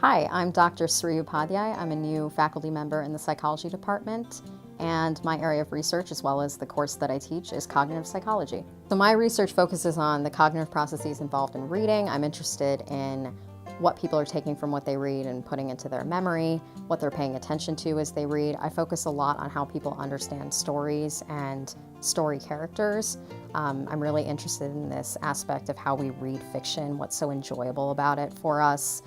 Hi, I'm Dr. Sri Upadhyay. I'm a new faculty member in the psychology department, and my area of research, as well as the course that I teach, is cognitive psychology. So my research focuses on the cognitive processes involved in reading. I'm interested in what people are taking from what they read and putting into their memory, what they're paying attention to as they read. I focus a lot on how people understand stories and story characters. I'm really interested in this aspect of how we read fiction, what's so enjoyable about it for us.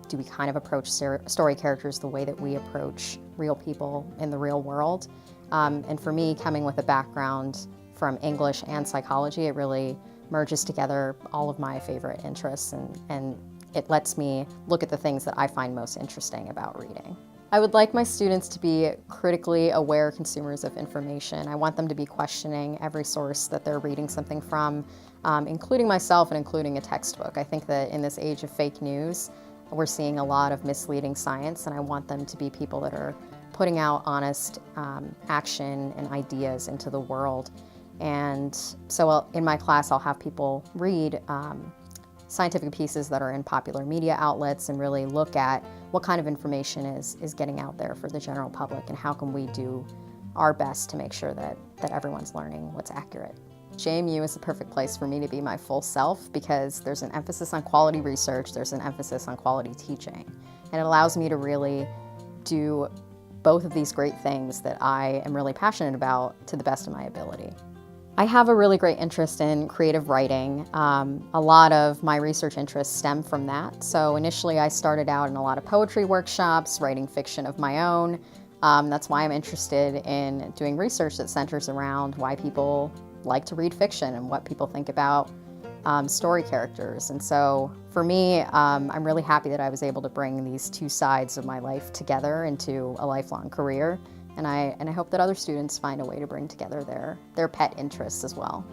Do we kind of approach story characters the way that we approach real people in the real world? And for me, coming with a background from English and psychology, it really merges together all of my favorite interests, and it lets me look at the things that I find most interesting about reading. I would like my students to be critically aware consumers of information. I want them to be questioning every source that they're reading something from, including myself and including a textbook. I think that in this age of fake news, we're seeing a lot of misleading science, and I want them to be people that are putting out honest action and ideas into the world. And so in my class, I'll have people read scientific pieces that are in popular media outlets and really look at what kind of information is getting out there for the general public, and how can we do our best to make sure that everyone's learning what's accurate. JMU is the perfect place for me to be my full self because there's an emphasis on quality research, there's an emphasis on quality teaching, and it allows me to really do both of these great things that I am really passionate about to the best of my ability. I have a really great interest in creative writing. A lot of my research interests stem from that. So initially I started out in a lot of poetry workshops, writing fiction of my own. That's why I'm interested in doing research that centers around why people like to read fiction and what people think about story characters. And so for me, I'm really happy that I was able to bring these two sides of my life together into a lifelong career. And I hope that other students find a way to bring together their pet interests as well.